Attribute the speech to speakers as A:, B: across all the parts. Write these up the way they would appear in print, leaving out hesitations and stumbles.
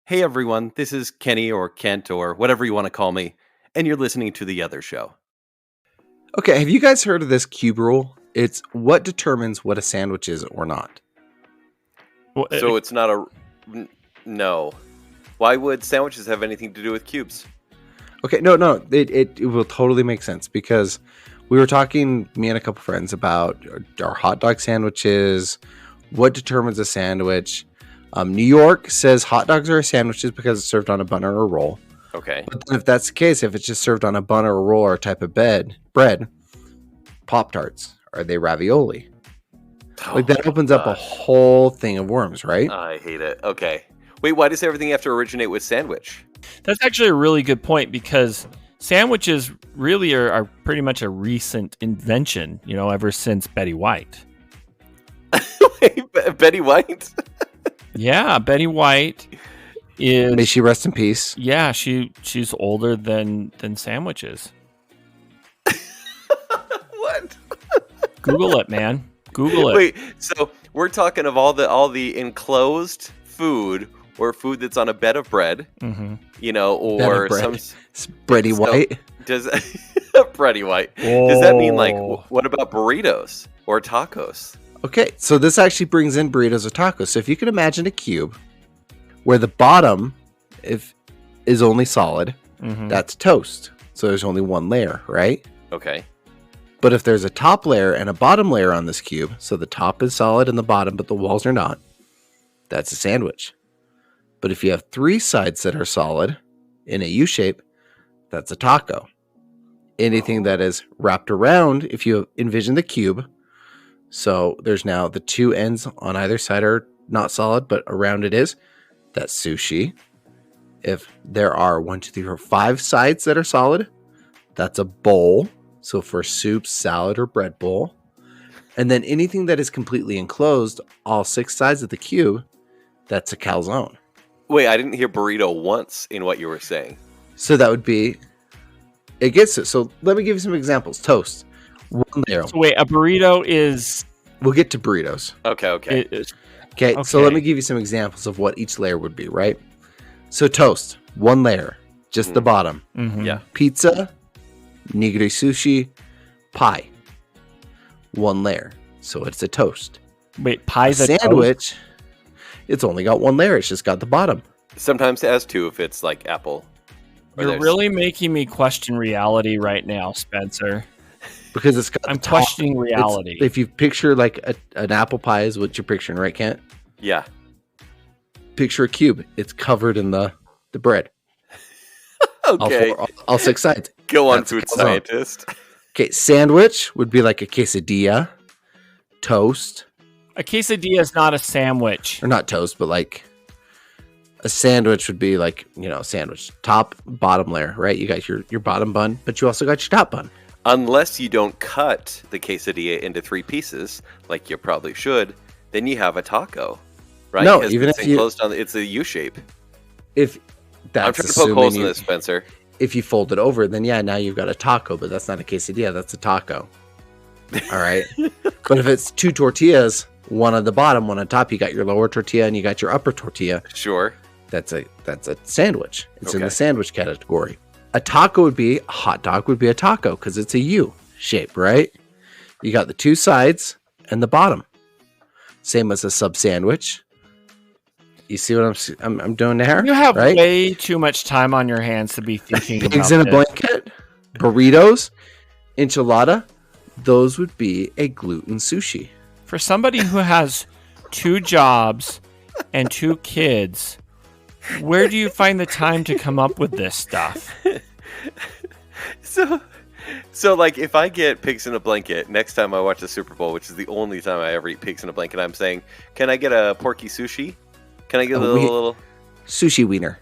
A: Hey everyone, this is Kenny or Kent or whatever you want to call me, and you're listening to The Other Show.
B: Okay, have you guys heard of this cube rule? It's what determines what a sandwich is or not.
A: So it's not no. Why would sandwiches have anything to do with cubes?
B: Okay, no, it will totally make sense because we were talking, me and a couple friends, about our hot dog sandwiches, what determines a sandwich. New York says hot dogs are sandwiches because it's served on a bun or a roll.
A: Okay.
B: But then if that's the case, if it's just served on a bun or a roll or a type of bread, Pop Tarts, are they ravioli? Like that opens up a whole thing of worms, right?
A: I hate it. Okay. Wait, why does everything have to originate with sandwich?
C: That's actually a really good point because sandwiches really are pretty much a recent invention, ever since Betty White.
A: Wait, Betty White?
C: Yeah, Betty White is...
B: May she rest in peace.
C: Yeah, she's older than sandwiches.
A: What?
C: Google it, man. Google it.
A: Wait, so we're talking of all the enclosed food or food that's on a bed of bread, or some
B: Bready White.
A: Does Bready White? Does that mean what about burritos or tacos?
B: Okay, so this actually brings in burritos or tacos. So if you can imagine a cube where the bottom is only solid, that's toast. So there's only one layer, right?
A: Okay.
B: But if there's a top layer and a bottom layer on this cube, so the top is solid and the bottom, but the walls are not, that's a sandwich. But if you have three sides that are solid in a U shape, that's a taco. Anything that is wrapped around, if you envision the cube, so there's now the two ends on either side are not solid, but around it is, that's sushi. If there are 1, 2, 3, 4, 5 sides that are solid, that's a bowl. So for soup, salad, or bread bowl. And then anything that is completely enclosed, all 6 sides of the cube, that's a calzone.
A: Wait, I didn't hear burrito once in what you were saying.
B: So that would be, it gets it. So let me give you some examples. Toast, one layer.
C: So wait, a burrito is...
B: We'll get to burritos.
A: Okay.
B: Okay, so let me give you some examples of what each layer would be, right? So toast, one layer, just the bottom.
A: Yeah.
B: Pizza, nigiri sushi, pie, one layer. So it's a toast.
C: Wait, pie's a
B: sandwich,
C: toast?
B: It's only got one layer. It's just got the bottom.
A: Sometimes it has 2 if it's like apple.
C: You're really making me question reality right now, Spencer.
B: Because it's got
C: I'm questioning reality.
B: If you picture like an apple pie is what you're picturing, right, Kent?
A: Yeah.
B: Picture a cube. It's covered in the bread.
A: Okay.
B: All 6 sides.
A: Go on, food scientist.
B: Okay, sandwich would be like a quesadilla. Toast.
C: A quesadilla is not a sandwich.
B: Or not toast, but like a sandwich would be like, sandwich. Top, bottom layer, right? You got your bottom bun, but you also got your top bun.
A: Unless you don't cut the quesadilla into 3 pieces, like you probably should, then you have a taco, right?
B: No, even if
A: it's a U shape.
B: If that's
A: I'm trying to poke holes in this, Spencer.
B: If you fold it over, then now you've got a taco, but that's not a quesadilla, that's a taco. All right. But if it's 2 tortillas, one on the bottom, one on top, you got your lower tortilla and you got your upper tortilla.
A: Sure.
B: That's a sandwich. It's in the sandwich category. A taco would be, a hot dog would be a taco because it's a U shape, right? You got the 2 sides and the bottom. Same as a sub sandwich. You see what I'm doing there?
C: You have
B: right?
C: way too much time on your hands to be thinking about
B: Pigs in a blanket, burritos, enchilada, those would be a gluten sushi.
C: For somebody who has 2 jobs and 2 kids, where do you find the time to come up with this stuff?
A: So like if I get pigs in a blanket next time I watch the Super Bowl, which is the only time I ever eat pigs in a blanket, I'm saying, can I get a porky sushi? Can I get a little
B: sushi wiener?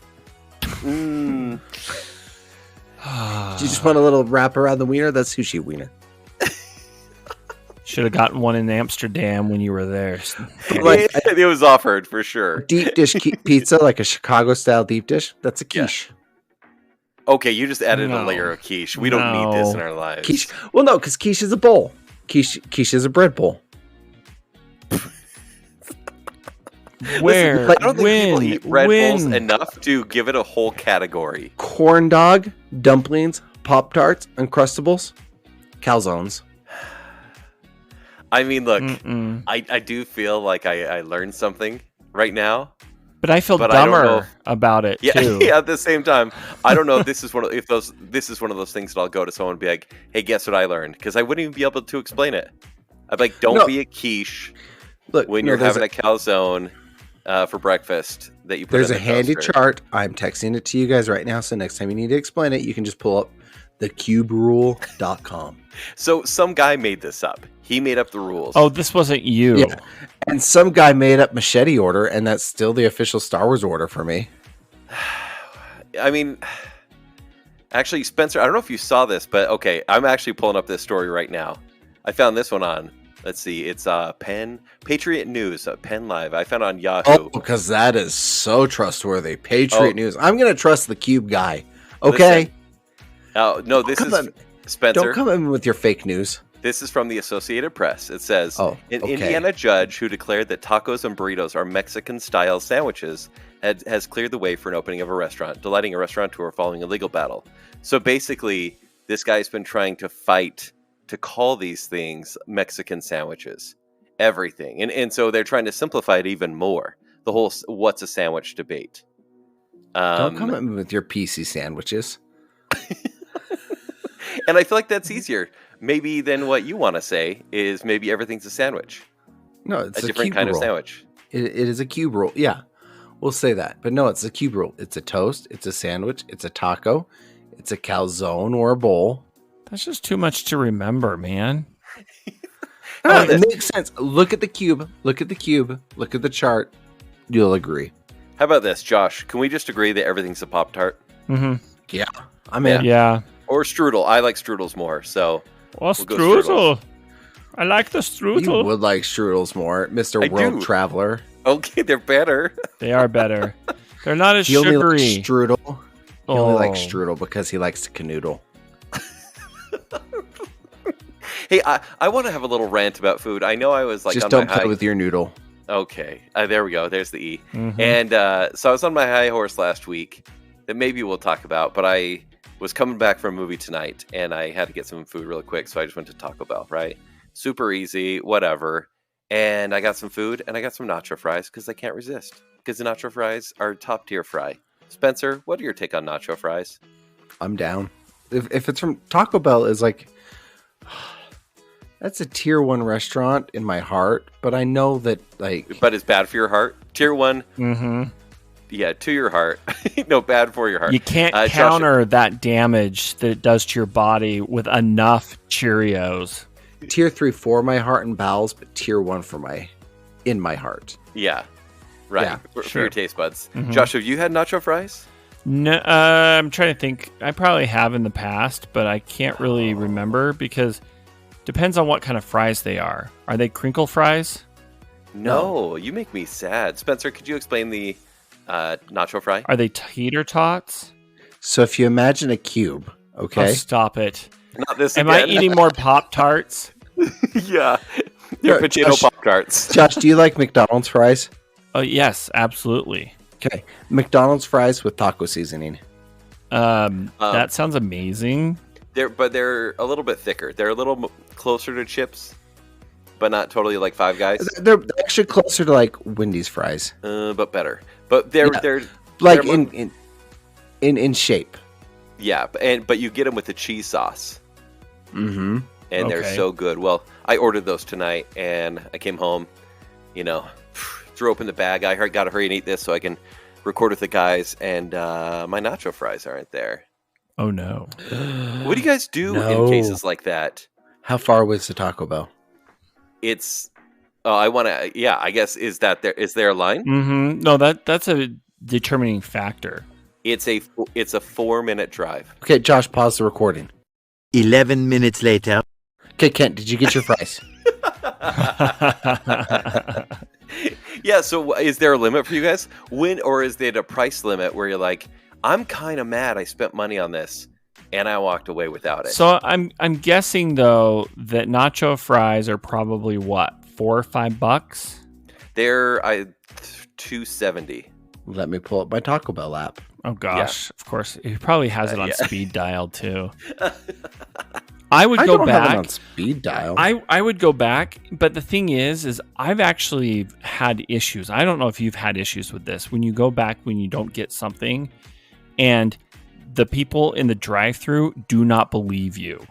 A: Mm.
B: Do you just want a little wrap around the wiener? That's sushi wiener.
C: Should have gotten one in Amsterdam when you were there.
A: Like, it was offered for sure.
B: Deep dish pizza, like a Chicago style deep dish. That's a quiche.
A: Yeah. Okay, you just added a layer of quiche. We don't need this in our lives.
B: Quiche. Well, no, because quiche is a bowl. Quiche is a bread bowl.
C: Where?
A: I don't think people
C: When?
A: eat Red Bulls
C: When?
A: enough to give it a whole category.
B: Corn dog, dumplings, Pop Tarts, Uncrustables, calzones.
A: I mean, look,
C: Mm-mm.
A: I do feel like I learned something right now.
C: But I feel
A: But I don't know
C: dumber
A: if-
C: about it
A: Yeah,
C: too.
A: yeah. At the same time, I don't know if this is one of those things that I'll go to someone and be like, "Hey, guess what I learned?" Because I wouldn't even be able to explain it. I'd be like, "Don't
B: No.
A: be a quiche
B: Look,
A: when
B: no,
A: you're
B: there's
A: having a calzone for breakfast that you put
B: There's
A: in
B: a
A: the
B: handy
A: toaster."
B: chart. I'm texting it to you guys right now. So next time you need to explain it, you can just pull up thecuberule.com.
A: So some guy made this up. He made up the rules.
C: Oh, this wasn't you.
B: Yeah. And some guy made up machete order, and that's still the official Star Wars order for me.
A: I mean, actually, Spencer, I don't know if you saw this, but okay, I'm actually pulling up this story right now. I found this one on, let's see, it's Patriot News, Penn Live. I found it on Yahoo.
B: Oh, because that is so trustworthy. Patriot
A: Oh.
B: News. I'm going to trust the Cube guy. Okay?
A: Listen, oh, no, this
B: Come
A: is
B: on.
A: Spencer.
B: Don't come in with your fake news.
A: This is from the Associated Press. It says,
B: Oh,
A: an
B: okay.
A: Indiana judge who declared that tacos and burritos are Mexican-style sandwiches has cleared the way for an opening of a restaurant, delighting a restaurateur following a legal battle. So basically, this guy's been trying to fight to call these things Mexican sandwiches. Everything. And so they're trying to simplify it even more. The whole what's a sandwich debate.
B: Don't come in with your PC sandwiches.
A: And I feel like that's easier. Maybe than what you want to say is maybe everything's a sandwich.
B: No, it's
A: A different
B: cube
A: kind
B: rule.
A: of sandwich.
B: It is a cube roll. Yeah, we'll say that. But no, it's a cube roll. It's a toast. It's a sandwich. It's a taco. It's a calzone or a bowl.
C: That's just too much to remember, man.
B: No, it makes sense. Look at the cube. Look at the cube. Look at the chart. You'll agree.
A: How about this, Josh? Can we just agree that everything's a Pop Tart?
C: Mm-hmm.
B: Yeah, I'm in.
C: Yeah.
A: Or strudel? I like strudels more, so
C: Well,
A: We'll go
C: strudel. I like the
B: You
C: strudel.
B: would like strudels more, Mr.
A: I
B: World
A: do.
B: Traveler.
A: okay, they're better.
C: They are better. They're not as
B: He only likes
C: sugary.
B: strudel. He only likes
C: Oh.
B: strudel because he likes to canoodle.
A: Hey, I want to have a little rant about food. I know I was like
B: Just
A: on
B: don't
A: my
B: play
A: high.
B: with your noodle.
A: Okay, there we go. There's the E.
C: Mhm.
A: And so I was on my high horse last week that maybe we'll talk about, but I was coming back from a movie tonight and I had to get some food really quick, so I just went to Taco Bell, right? Super easy, whatever. And I got some food and I got some nacho fries because I can't resist. Because the nacho fries are top tier fry. Spencer, what are your take on nacho fries?
B: I'm down. If it's from Taco Bell, is like that's a tier 1 restaurant in my heart, but I know that like
A: But it's bad for your heart. Tier 1,
C: Mhm.
A: yeah, to your heart. No, bad for your heart.
C: You can't
A: Josh-
C: counter that damage that it does to your body with enough Cheerios.
B: tier 3 for my heart and bowels, but tier 1 for in my heart.
A: Yeah, right.
B: Yeah,
A: for
C: sure.
A: your taste buds.
C: Mhm.
A: Josh, have you had nacho fries?
C: No, I'm trying to think. I probably have in the past, but I can't really remember because depends on what kind of fries they are. Are they crinkle fries?
A: No, you make me sad. Spencer, could you explain the nacho fry?
C: Are they tater tots?
B: So if you imagine a cube,
C: Oh,
B: okay?
C: stop it.
A: Not this
C: Am I
A: again.
C: eating more Pop Tarts?
A: Yeah, they're
B: Yeah,
A: potato
B: Josh-
A: Pop Tarts.
B: Josh, do you like McDonald's fries?
C: Oh, yes, absolutely.
B: Okay. McDonald's fries with taco seasoning.
C: That sounds amazing.
A: They're a little bit thicker. They're a little closer to chips, but not totally like Five Guys.
B: They're actually closer to like Wendy's fries.
A: But better. But they're
B: Yeah.
A: they're
B: Like
A: they're more-
B: in shape.
A: yeah, but you get them with the cheese sauce,
B: Mm-hmm.
A: and they're
C: Okay.
A: so good. Well, I ordered those tonight, and I came home, threw open the bag. I got to hurry and eat this so I can record with the guys, and my nacho fries aren't there.
C: Oh, no.
A: What do you guys do
B: No.
A: in cases like that?
B: How far was the Taco Bell?
A: It's I want to. Yeah, I guess is there a line?
C: Mm-hmm. No, that's a determining factor.
A: It's a 4-minute drive.
B: Okay, Josh, pause the recording.
D: 11 minutes later.
B: Okay, Kent, did you get your fries?
A: Yeah. So is there a limit for you guys? Or is there a price limit where you're like, I'm kind of mad I spent money on this and I walked away without it?
C: So I'm guessing though that nacho fries are probably what, $4 or $5?
A: They're $2.70.
B: Let me pull up my Taco Bell app.
C: Oh gosh, of course. He probably has it on speed dial too. I would go back.
B: Have it on speed dial.
C: I would go back, but the thing is I've actually had issues. I don't know if you've had issues with this. When you go back when you don't get something, and the people in the drive-thru do not believe you.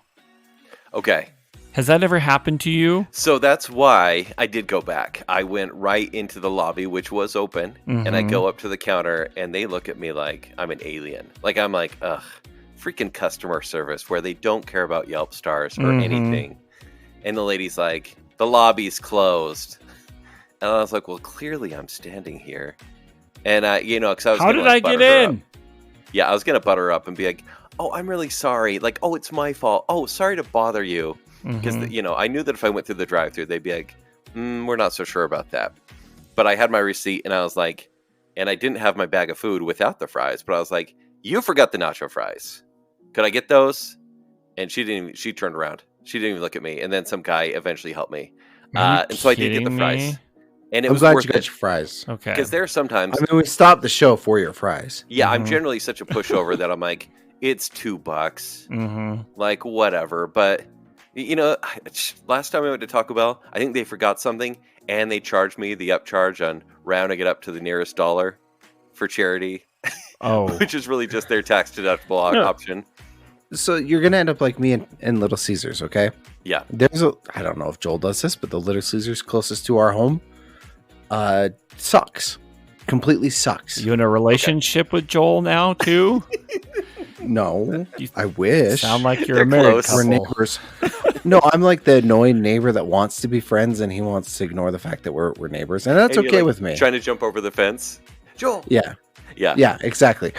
A: Okay.
C: Has that ever happened to you?
A: So that's why I did go back. I went right into the lobby, which was open, and I go up to the counter, and they look at me like I'm an alien. Like I'm like, ugh, freaking customer service where they don't care about Yelp stars or anything. And the lady's like, the lobby's closed. And I was like, well, clearly I'm standing here. And because I was
C: How did I get in?
A: Yeah, I was gonna butter up and be like, oh, I'm really sorry. Like, oh, it's my fault. Oh, sorry to bother you. Because, I knew that if I went through the drive-thru, they'd be like, we're not so sure about that. But I had my receipt, and I was like, and I didn't have my bag of food without the fries, but I was like, you forgot the nacho fries. Could I get those? And she turned around. She didn't even look at me. And then some guy eventually helped me. And so I did get the fries. And it was
B: glad
A: worth
B: you got your fries.
C: Okay.
A: Because there are sometimes...
B: I mean, we stopped the show for your fries.
A: Yeah, I'm generally such a pushover that I'm like, it's $2. Like, whatever. But... last time I went to Taco Bell, I think they forgot something, and they charged me the upcharge on rounding it up to the nearest dollar for charity.
C: Oh.
A: Which is really just their tax-deductible option.
B: So you're going to end up like me in Little Caesars, okay?
A: Yeah.
B: I don't know if Joel does this, but the Little Caesars closest to our home sucks. Completely sucks.
C: You in a relationship with Joel now, too?
B: No, I wish.
C: Sound like you're a married couple.
B: We're neighbors. No, I'm like the annoying neighbor that wants to be friends and he wants to ignore the fact that we're neighbors, and that's okay with me.
A: Trying to jump over the fence, Joel.
B: Yeah, exactly.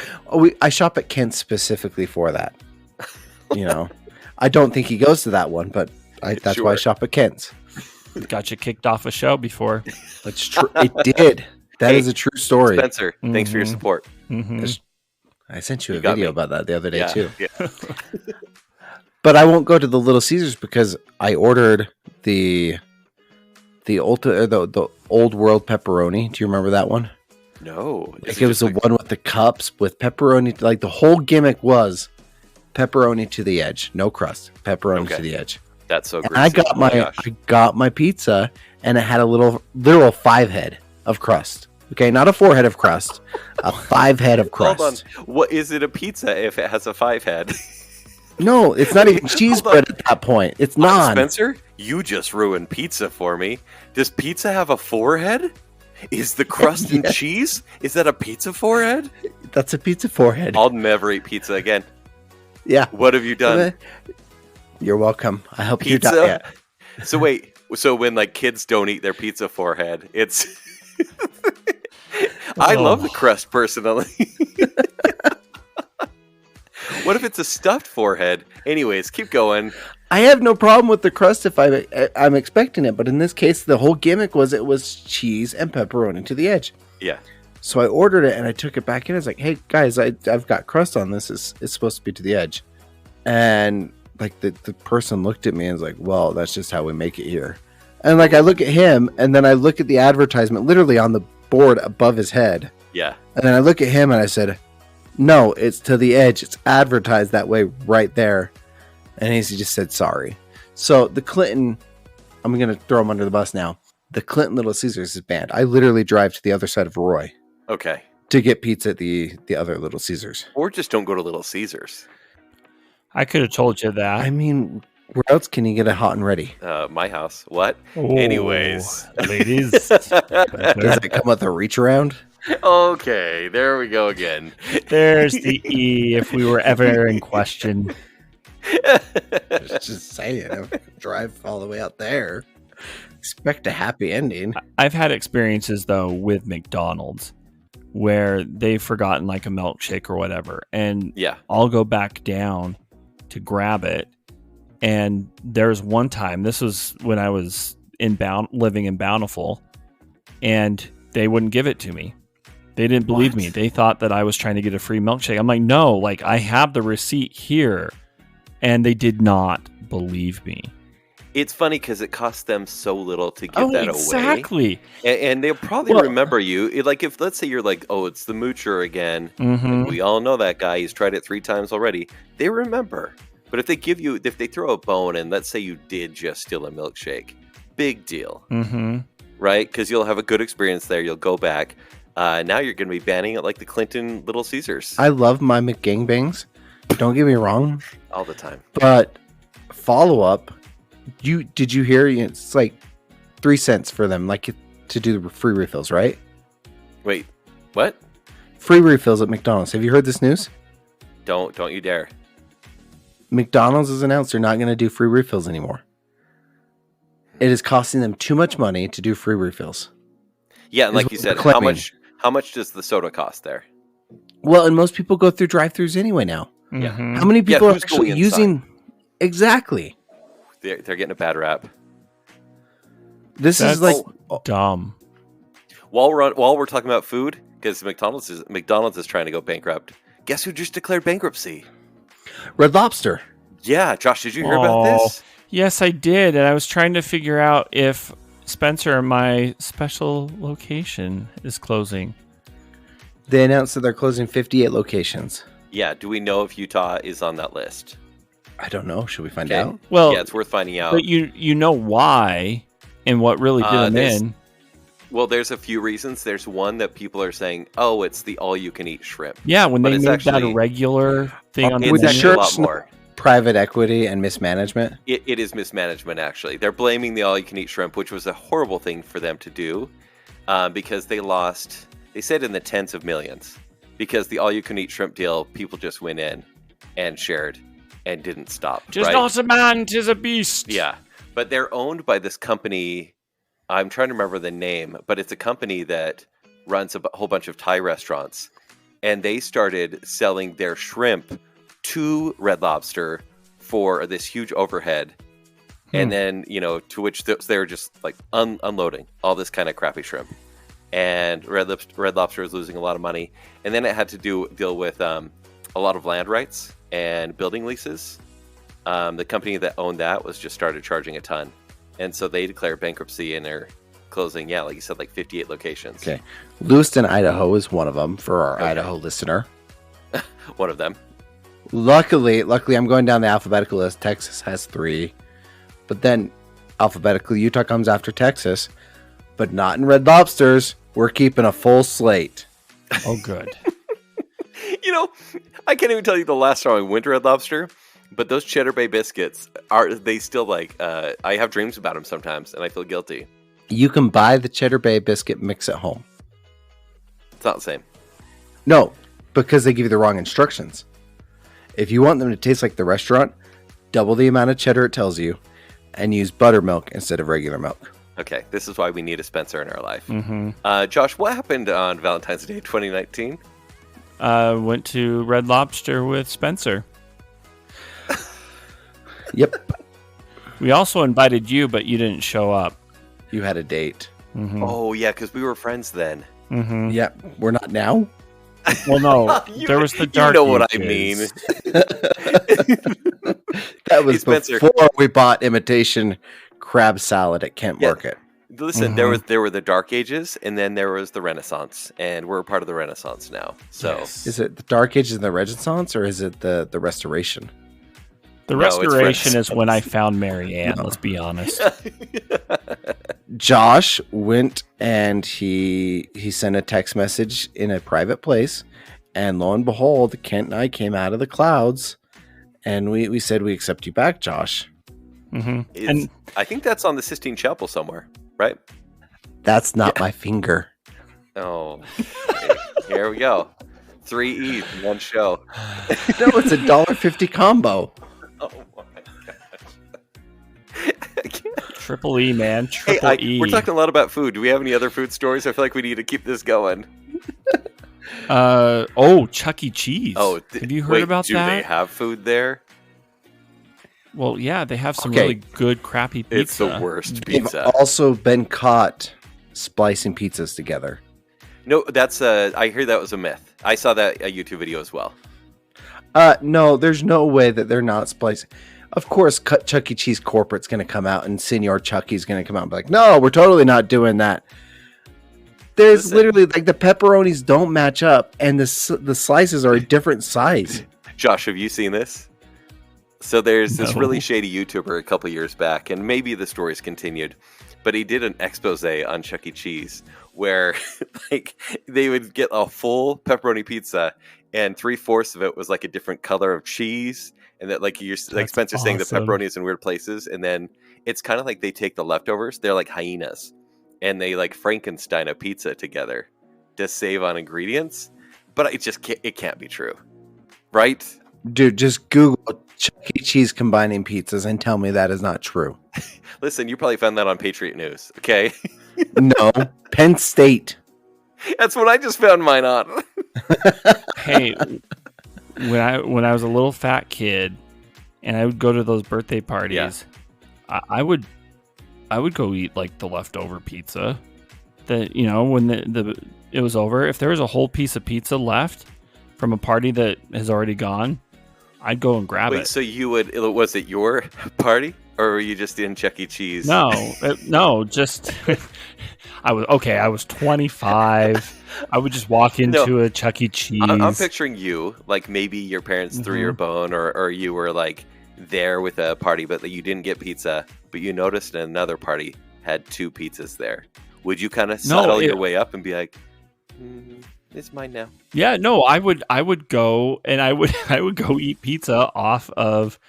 B: I shop at Kent specifically for that. I don't think he goes to that one, but that's why I shop at Kent's.
C: Got you kicked off a show before.
B: That's true. It did. That is a true story.
A: Spencer, thanks for your support.
B: I sent you a video about that the other day too.
A: Yeah.
B: But I won't go to the Little Caesars because I ordered the old world pepperoni. Do you remember that one?
A: No.
B: It was the one with the cups with pepperoni. Like the whole gimmick was pepperoni to the edge, no crust, pepperoni to the edge.
A: That's so great.
B: I got my pizza and it had a literal 5 head of crust. Okay, not a 4 head of crust, a 5 head of crust.
A: Hold on. What is it a pizza if it has a 5 head?
B: No, it's not even cheese bread at that point. It's not.
A: Spencer, you just ruined pizza for me. Does pizza have a 4 head? Is the crust and cheese? Is that a pizza 4 head?
B: That's a pizza 4 head.
A: I'll never eat pizza again.
B: Yeah.
A: What have you done?
B: You're welcome. I hope you die.
A: So wait. So when like kids don't eat their pizza 4 head, it's. I love the crust personally. What if it's a stuffed 4 head? Anyways, keep going.
B: I have no problem with the crust if I'm expecting it, but in this case, the whole gimmick was it was cheese and pepperoni to the edge.
A: Yeah.
B: So I ordered it and I took it back in. I was like, "Hey guys, I've got crust on this. It's supposed to be to the edge," and like the person looked at me and was like, "Well, that's just how we make it here." And like I look at him, and then I look at the advertisement literally on the board above his head.
A: Yeah.
B: And then I look at him and I said, "No, it's to the edge. It's advertised that way right there." And he just said, "Sorry." So the Clinton, I'm going to throw him under the bus now. The Clinton Little Caesars is banned. I literally drive to the other side of Roy.
A: Okay.
B: To get pizza at the other Little Caesars.
A: Or just don't go to Little Caesars.
C: I could have told you that.
B: I mean, where else can you get a hot and ready?
A: My house. What?
C: Oh,
A: anyways.
C: Ladies.
B: Does it come with a reach around?
A: Okay, there we go again.
C: There's the E if we were ever in question.
B: Just saying, I drive all the way out there. Expect a happy ending.
C: I've had experiences though with McDonald's where they've forgotten like a milkshake or whatever, and I'll go back down to grab it. And there's one time, this was when I was living in Bountiful, and they wouldn't give it to me. They didn't believe me. They thought that I was trying to get a free milkshake. I'm like, no, like I have the receipt here. And they did not believe me.
A: It's funny because it costs them so little to give that away.
C: Exactly.
A: And they'll probably remember you. Like, if let's say you're like, oh, it's the moocher again. Like, we all know that guy. He's tried it 3 times already. They remember. But if they throw a bone and let's say you did just steal a milkshake, big deal. Right? Because you'll have a good experience there. You'll go back. Now you're going to be banning it like the Clinton Little Caesars.
B: I love my McGangbangs. Don't get me wrong.
A: All the time.
B: But follow up. Did you hear? It's like 3 cents for them, like to do the free refills, right?
A: Wait, what?
B: Free refills at McDonald's. Have you heard this news?
A: Don't you dare.
B: McDonald's has announced they're not going to do free refills anymore. It is costing them too much money to do free refills.
A: Yeah, and like you said, how much does the soda cost there?
B: Well, and most people go through drive-thrus anyway now.
A: Yeah.
B: How many people are actually using? Exactly.
A: They're getting a bad rap.
B: That's is like
C: dumb.
A: While we're talking about food, because McDonald's is trying to go bankrupt. Guess who just declared bankruptcy?
B: Red Lobster.
A: Yeah, Josh, did you hear about this?
C: Yes, I did, and I was trying to figure out if Spencer, my special location, is closing.
B: They announced that they're closing 58 locations.
A: Yeah, do we know if Utah is on that list?
B: I don't know. Should we find out?
C: Well,
A: yeah, it's worth finding out.
C: But you know why and what really did them in.
A: Well, there's a few reasons. There's one that people are saying, oh, it's the all-you-can-eat shrimp.
C: Yeah, when they made that a regular thing on the
A: menu. It's a lot more.
B: Private equity and mismanagement?
A: It is mismanagement, actually. They're blaming the all-you-can-eat shrimp, which was a horrible thing for them to do because they lost, they said in the tens of millions, because the all-you-can-eat shrimp deal, people just went in and shared and didn't stop.
C: Just not a man, 'tis a beast.
A: Yeah, but they're owned by this company. I'm trying to remember the name, but it's a company that runs a whole bunch of Thai restaurants, and they started selling their shrimp to Red Lobster for this huge overhead, and then to which they're just like unloading all this kind of crappy shrimp, and Red Lobster was losing a lot of money, and then it had to deal with a lot of land rights and building leases. The company that owned that was just started charging a ton. And so they declared bankruptcy and they're closing, like you said, like 58 locations.
B: Okay. Lewiston, Idaho is one of them for our Idaho listener.
A: One of them.
B: Luckily, I'm going down the alphabetical list. Texas has 3. But then alphabetically, Utah comes after Texas. But not in Red Lobsters. We're keeping a full slate.
C: Oh, good.
A: I can't even tell you the last time I went to Red Lobster. But those Cheddar Bay biscuits, they still I have dreams about them sometimes, and I feel guilty.
B: You can buy the Cheddar Bay biscuit mix at home.
A: It's not the same.
B: No, because they give you the wrong instructions. If you want them to taste like the restaurant, double the amount of cheddar it tells you, and use buttermilk instead of regular milk.
A: Okay, this is why we need a Spencer in our life.
C: Mm-hmm.
A: Josh, what happened on Valentine's Day 2019?
C: Went to Red Lobster with Spencer.
B: Yep.
C: We also invited you, but you didn't show up.
B: You had a date.
C: Mm-hmm.
A: Oh, yeah, because we were friends then.
C: Mm-hmm.
B: Yeah, we're not now.
C: Well, no, there was the dark.
A: You know what I mean.
B: That was before we bought imitation crab salad at Kent Market.
A: Listen, there were the Dark Ages, and then there was the Renaissance, and we're a part of the Renaissance now. So,
B: is it the Dark Ages and the Renaissance, or is it the Restoration?
C: The Restoration is when I found Mary Ann, let's be honest.
B: Josh went and he sent a text message in a private place, and lo and behold, Kent and I came out of the clouds, and we said we accept you back, Josh.
C: Mm-hmm.
A: And I think that's on the Sistine Chapel somewhere, right?
B: That's not my finger.
A: Oh, here we go. 3 E's in one show.
B: No, it's a $1.50 combo.
A: Oh my gosh.
C: Triple E, man. Triple E.
A: We're talking a lot about food. Do we have any other food stories? I feel like we need to keep this going.
C: Chuck E. Cheese.
A: Oh,
C: have you heard about that?
A: Do they have food there?
C: Well, yeah, they have some really good, crappy pizza.
A: It's the worst pizza.
B: They've also been caught splicing pizzas together.
A: No, that's I hear that was a myth. I saw that a YouTube video as well.
B: No, there's no way that they're not splicing. Of course, Chuck E. Cheese corporate's going to come out, and Senor Chucky's going to come out and be like, "No, we're totally not doing that." There's literally like the pepperonis don't match up, and the slices are a different size.
A: Josh, have you seen this? So there's this really shady YouTuber a couple years back, and maybe the story's continued, but he did an expose on Chuck E. Cheese where like they would get a full pepperoni pizza, and 3/4 of it was like a different color of cheese, and that like Spencer saying the pepperoni is in weird places, and then it's kind of like they take the leftovers. They're like hyenas. And they like Frankenstein a pizza together to save on ingredients, but it can't be true, right?
B: Dude, just Google Chuck E. Cheese combining pizzas and tell me that is not true.
A: Listen, you probably found that on Patriot News, okay?
B: No, Penn State.
A: That's what I just found mine on.
C: Hey, when I was a little fat kid, and I would go to those birthday parties, I would go eat like the leftover pizza. That when it was over, if there was a whole piece of pizza left from a party that has already gone, I'd go and grab it.
A: So was it your party, or were you just in Chuck E. Cheese?
C: No, just I was 25. I would just walk into a Chuck E. Cheese.
A: I'm picturing you like maybe your parents threw your bone, or you were like there with a party, but you didn't get pizza, but you noticed another party had 2 pizzas there. Would you kind of settle your way up and be like, it's mine now?
C: Yeah, no, I would go and I would go eat pizza off of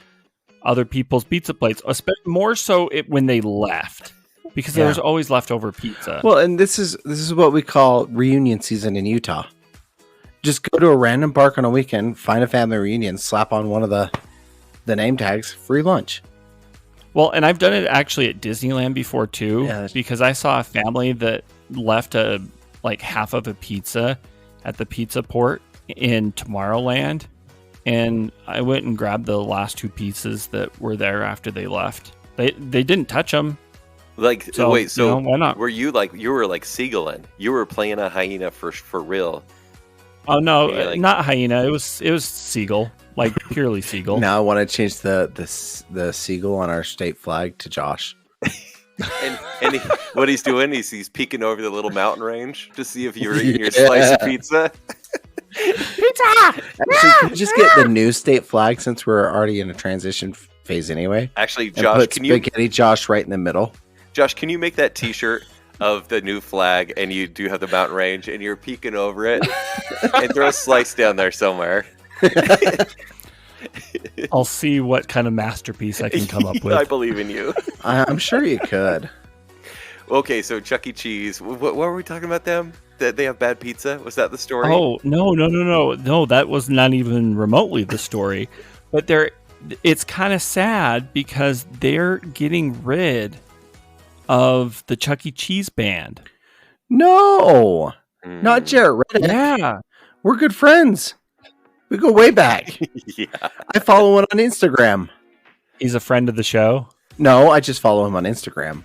C: other people's pizza plates, especially more so when they left, because there was always leftover pizza.
B: Well, and this is what we call reunion season in Utah. Just go to a random park on a weekend, find a family reunion, slap on one of the name tags, free lunch.
C: Well, and I've done it actually at Disneyland before too, because I saw a family that left half of a pizza at the pizza port in Tomorrowland, and I went and grabbed the last 2 pieces that were there after they left. They didn't touch them.
A: Like, so, wait, so
C: why not?
A: Were you like seagulling? You were playing a hyena for real?
C: Oh no, not hyena. It was seagull. Like purely seagull.
B: Now I want to change the seagull on our state flag to Josh.
A: and what he's doing is he's peeking over the little mountain range to see if you're eating your slice of pizza.
B: Pizza! Actually, can we just get the new state flag since we're already in a transition phase anyway?
A: Actually, Josh,
B: can you spaghetti Josh right in the middle?
A: Josh, can you make that T-shirt of the new flag, and you do have the mountain range, and you're peeking over it, and throw a slice down there somewhere?
C: I'll see what kind of masterpiece I can come up with.
A: I believe in you.
B: I'm sure you could.
A: Okay, so Chuck E. Cheese. What were we talking about them? That they have bad pizza? Was that the story?
C: Oh, no. That was not even remotely the story. But it's kind of sad because they're getting rid of the Chuck E. Cheese band.
B: No, not Jarrett Reddick.
C: Yeah,
B: we're good friends. We go way back.
A: Yeah,
B: I follow him on Instagram.
C: He's a friend of the show.
B: No, I just follow him on Instagram.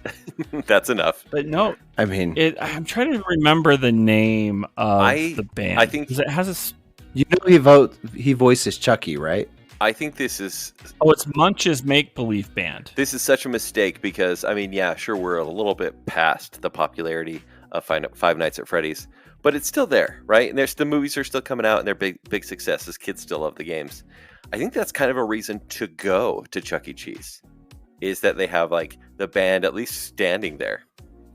A: That's enough.
C: But no,
B: I mean,
C: I'm trying to remember the name of the band.
A: I think
C: it has
B: he voices Chucky, right?
A: I think this is...
C: Oh, it's Munch's Make Believe Band.
A: This is such a mistake because, I mean, yeah, sure, we're a little bit past the popularity of Five Nights at Freddy's, but it's still there, right? And the movies are still coming out, and they're big successes. Kids still love the games. I think that's kind of a reason to go to Chuck E. Cheese, is that they have, like, the band at least standing there,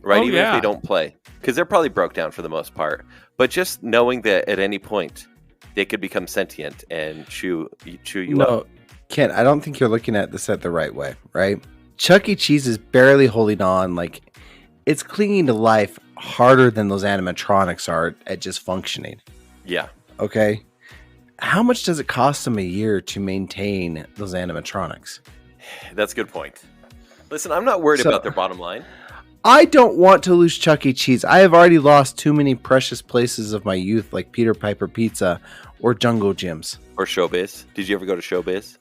A: right? Even if they don't play. Because they're probably broke down for the most part. But just knowing that at any point they could become sentient and chew you up.
B: Ken, I don't think you're looking at this at the right way, right? Chuck E. Cheese is barely holding on. Like, it's clinging to life harder than those animatronics are at just functioning.
A: Yeah.
B: Okay. How much does it cost them a year to maintain those animatronics?
A: That's a good point. Listen, I'm not worried about their bottom line.
B: I don't want to lose Chuck E. Cheese. I have already lost too many precious places of my youth, like Peter Piper Pizza or Jungle Gyms.
A: Or Showbiz. Did you ever go to Showbiz?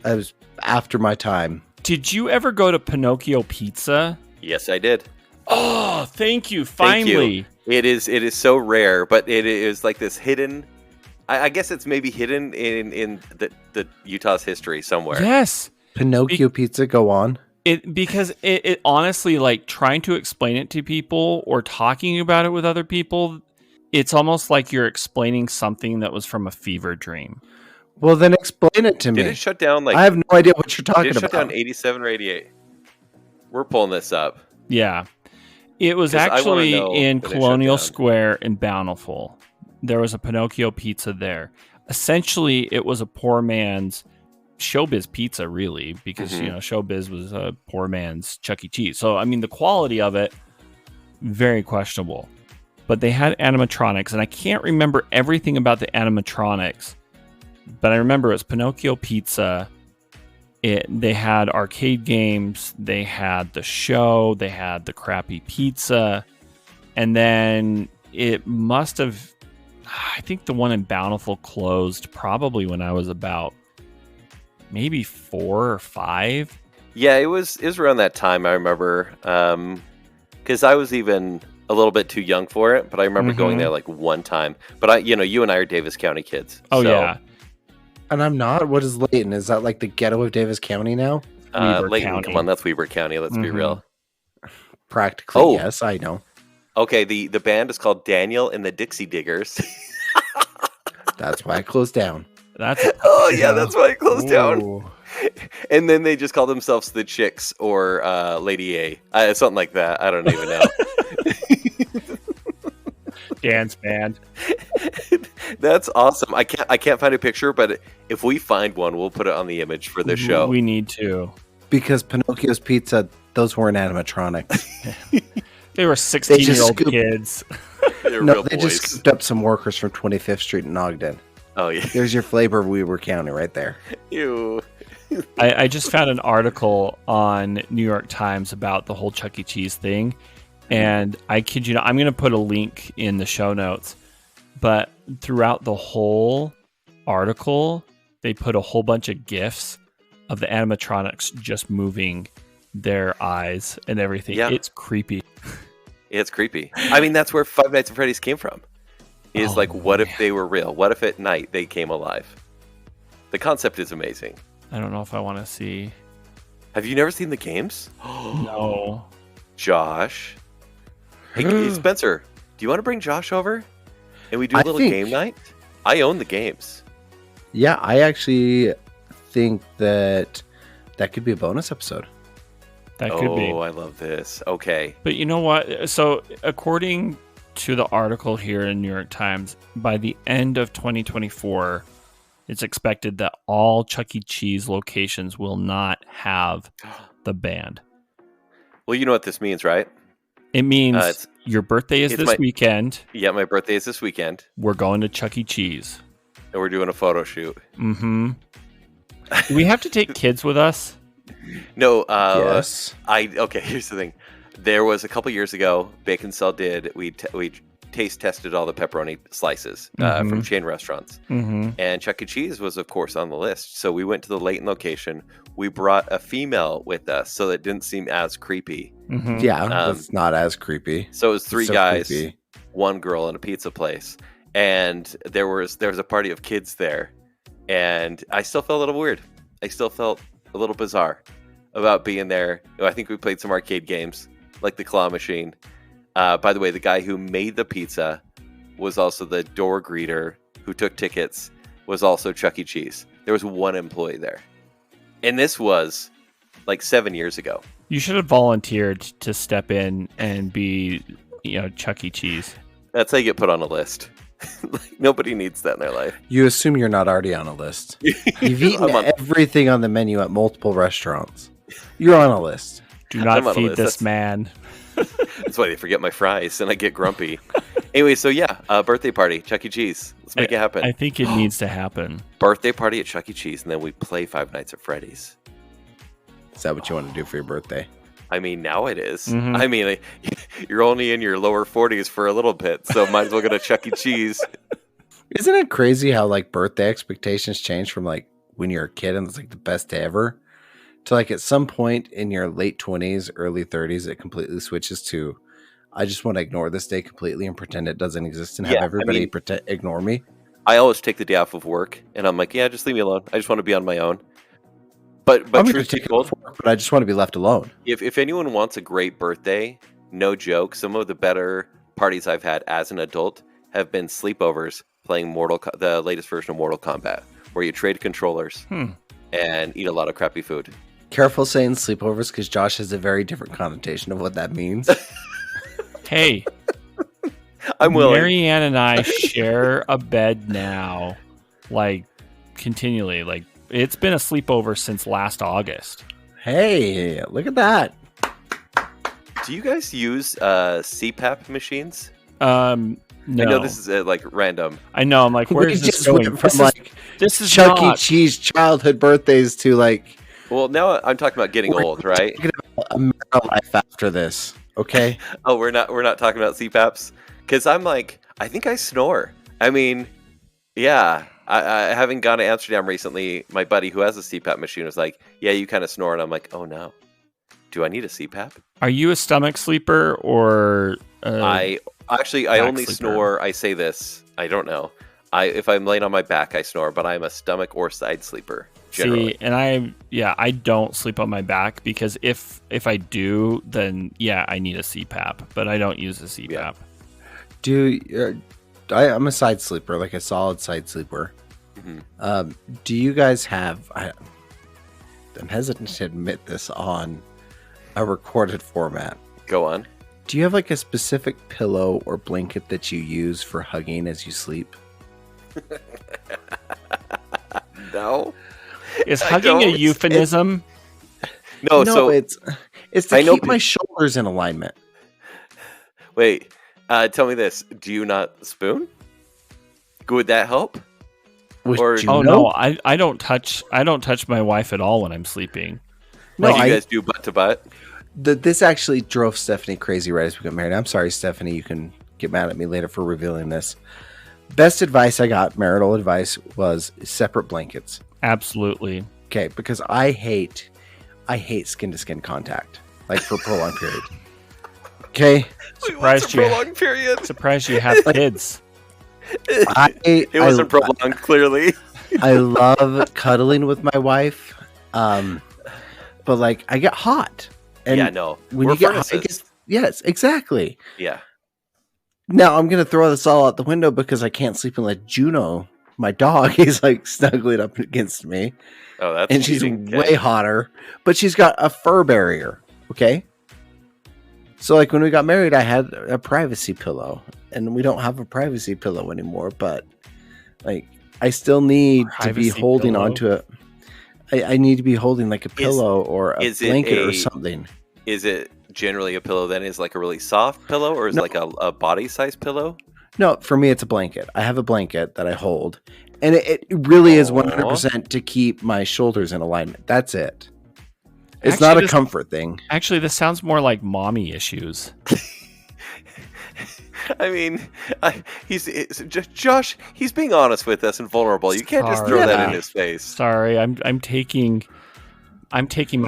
B: I was after my time.
C: Did you ever go to Pinocchio Pizza?
A: Yes, I did.
C: Oh, thank you. Finally.
A: Thank you. It is so rare, but it is like this hidden... I guess it's maybe hidden in the Utah's history somewhere.
C: Yes.
B: Pinocchio pizza, go on.
C: Because it honestly, like, trying to explain it to people or talking about it with other people, it's almost like you're explaining something that was from a fever dream.
B: Well, then explain it to me.
A: Did it shut down?
B: I have no idea what you're talking about.
A: Did it shut down 87 or 88? We're pulling this up.
C: Yeah. It was actually in Colonial Square in Bountiful. There was a Pinocchio pizza there. Essentially, it was a poor man's Showbiz pizza, really, because Showbiz was a poor man's Chuck E. Cheese. So, I mean, the quality of it, very questionable. But they had animatronics, and I can't remember everything about the animatronics, but I remember it was Pinocchio pizza. They had arcade games, they had the show, they had the crappy pizza, and then it must have, I think the one in Bountiful closed probably when I was about maybe 4 or 5.
A: Yeah, it was around that time, I remember, because I was even a little bit too young for it, but I remember going there like one time. But you and I are Davis County kids.
C: Oh, so. Yeah.
B: And I'm not. What is Layton? Is that like the ghetto of Davis County now?
A: Layton,
C: County.
A: Come on, that's Weber County. Let's be real.
B: Practically, yes, I know.
A: Okay, the band is called Daniel and the Dixie Diggers.
B: That's why I closed down.
A: That's why it closed down. And then they just call themselves the Chicks or Lady A, something like that. I don't even know.
C: Dance band.
A: That's awesome. I can't find a picture, but if we find one, we'll put it on the image for the show.
C: We need to.
B: Because Pinocchio's pizza, those weren't animatronics.
C: They were 16-year-old kids.
B: They just scooped up some workers from 25th Street in Ogden.
A: Oh, yeah.
B: There's your flavor of Weber County right there.
A: Ew.
C: I just found an article on New York Times about the whole Chuck E. Cheese thing. And I kid you not, I'm going to put a link in the show notes. But throughout the whole article, they put a whole bunch of GIFs of the animatronics just moving their eyes and everything. Yeah. It's creepy.
A: It's creepy. I mean, that's where Five Nights at Freddy's came from. What if they were real? What if at night they came alive? The concept is amazing.
C: I don't know if I want to see.
A: Have you never seen the games?
C: No.
A: Josh. Hey, Spencer, do you want to bring Josh over? And we do a little game night? I own the games.
B: Yeah, I actually think that could be a bonus episode.
C: That could be.
A: Oh, I love this. Okay.
C: But you know what? So according to the article here in New York Times, by the end of 2024, it's expected that all Chuck E. Cheese locations will not have the band.
A: Well, you know what this means, right?
C: It means your birthday is this weekend.
A: Yeah, my birthday is this weekend.
C: We're going to Chuck E. Cheese.
A: And we're doing a photo shoot.
C: Mm-hmm. Do we have to take kids with us?
A: No.
B: Yes.
A: Okay, here's the thing. There was a couple years ago, Bacon Cell did. We taste tested all the pepperoni slices from chain restaurants. Mm-hmm. And Chuck E. Cheese was, of course, on the list. So we went to the Layton location. We brought a female with us so that it didn't seem as creepy.
B: Mm-hmm. Yeah, it's not as creepy.
A: So it was three guys, creepy. One girl, and a pizza place. And there was a party of kids there. And I still felt a little weird. I still felt a little bizarre about being there. I think we played some arcade games, like the claw machine. By the way, the guy who made the pizza was also the door greeter who took tickets, was also Chuck E. Cheese. There was one employee there. And this was like 7 years ago.
C: You should have volunteered to step in and be, Chuck E. Cheese.
A: That's how you get put on a list. Nobody needs that in their life.
B: You assume you're not already on a list. You've eaten everything on the menu at multiple restaurants. You're on a list.
C: Do not feed this man.
A: That's why they forget my fries and I get grumpy. Anyway, so birthday party, Chuck E. Cheese. Let's make it happen.
C: I think it needs to happen.
A: Birthday party at Chuck E. Cheese, and then we play Five Nights at Freddy's.
B: Is that what you want to do for your birthday?
A: I mean, now it is. Mm-hmm. I mean, you're only in your lower 40s for a little bit, so might as well go to Chuck E. Cheese.
B: Isn't it crazy how birthday expectations change from when you're a kid and it's the best day ever to at some point in your late 20s, early 30s, it completely switches to, I just want to ignore this day completely and pretend it doesn't exist and have everybody ignore me.
A: I always take the day off of work and I'm like, just leave me alone. I just want to be on my own. But
B: I'm going to
A: truth be
B: take it
A: told,
B: before, but I just want to be left alone.
A: if anyone wants a great birthday, no joke, some of the better parties I've had as an adult have been sleepovers playing the latest version of Mortal Kombat, where you trade controllers and eat a lot of crappy food.
B: Careful saying sleepovers, because Josh has a very different connotation of what that means.
C: Hey,
A: I'm willing.
C: Marianne and I share a bed now, like continually. Like it's been a sleepover since last August.
B: Hey, look at that.
A: Do you guys use CPAP machines?
C: No.
A: I know this is like random.
C: I know. I'm like, where is this going? This is
B: Chuck E.
C: not...
B: Cheese childhood birthdays to like.
A: Well, now I'm talking about getting old, right?
B: Talking about a marital life after this, okay?
A: Oh, we're not talking about CPAPs, because I'm like, I think I snore. I mean, yeah. I having gone to Amsterdam recently, my buddy who has a CPAP machine was like, "Yeah, you kind of snore," and I'm like, "Oh no, do I need a CPAP?"
C: Are you a stomach sleeper or?
A: I only
C: sleeper?
A: snore. I say this. I don't know. If I'm laying on my back, I snore, but I'm a stomach or side sleeper. Generally.
C: See, and I don't sleep on my back because if I do, then I need a CPAP, but I don't use a CPAP.
B: Yeah. I'm a side sleeper, like a solid side sleeper. Mm-hmm. Do you guys have? I'm hesitant to admit this on a recorded format.
A: Go on.
B: Do you have like a specific pillow or blanket that you use for hugging as you sleep?
A: No.
C: Is hugging a euphemism?
A: No, so
B: it's to keep my shoulders in alignment.
A: Wait, tell me this: do you not spoon? Would that help?
C: No, I don't touch my wife at all when I'm sleeping.
A: No, you guys do butt to butt.
B: This actually drove Stephanie crazy right as we got married. I'm sorry, Stephanie. You can get mad at me later for revealing this. Best advice I got, marital advice, was separate blankets.
C: Absolutely.
B: Okay, because I hate skin to skin contact, like for a prolonged period. Okay.
A: Surprised
C: you have kids.
A: It wasn't prolonged, clearly.
B: I love cuddling with my wife, but like I get hot. And when you get hot, yes, exactly.
A: Yeah.
B: Now I'm gonna throw this all out the window because I can't sleep and let Juno, my dog, is like snuggling up against me.
A: Oh, that's
B: and she's way hotter, but she's got a fur barrier. Okay. So like when we got married, I had a privacy pillow, and we don't have a privacy pillow anymore. But like I still need to be holding onto it. I need to be holding like a pillow or a blanket or something.
A: Is it generally a pillow then? Is like a really soft pillow, or is it like a body size pillow?
B: No, for me it's a blanket. I have a blanket that I hold, and it really is 100% to keep my shoulders in alignment. That's it. It's not a comfort thing.
C: Actually, this sounds more like mommy issues.
A: I mean, Josh. He's being honest with us and vulnerable. You can't just throw that in his face.
C: Sorry, I'm taking my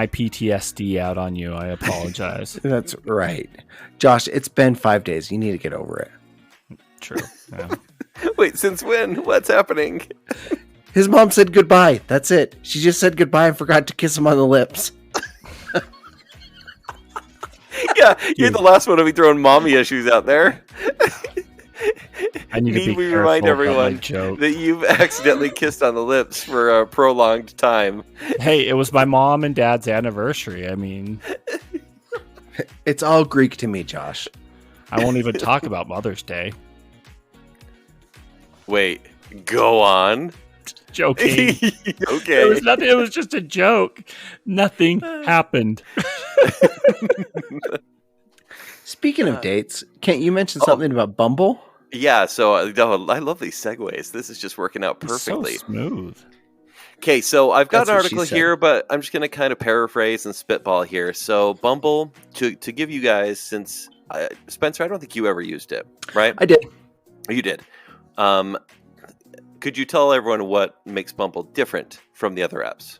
C: PTSD out on you. I apologize.
B: That's right, Josh. It's been 5 days. You need to get over it.
C: True. Yeah.
A: Wait, since when? What's happening?
B: His mom said goodbye. That's it. She just said goodbye and forgot to kiss him on the lips.
A: Yeah, you're the last one to be throwing mommy issues out there.
C: I need to
A: remind everyone that you've accidentally kissed on the lips for a prolonged time.
C: Hey, it was my mom and dad's anniversary. I mean,
B: it's all Greek to me, Josh.
C: I won't even talk about Mother's Day.
A: Wait, go on.
C: Joking.
A: Okay.
C: It was nothing. It was just a joke. Nothing happened.
B: Speaking of dates, Kent, you mentioned something about Bumble?
A: Yeah, so I love these segues. This is just working out perfectly.
C: So smooth.
A: Okay, so I've got an article here, but I'm just going to kind of paraphrase and spitball here. So Bumble, to give you guys, since Spencer, I don't think you ever used it, right?
B: I did.
A: You did. Could you tell everyone what makes Bumble different from the other apps?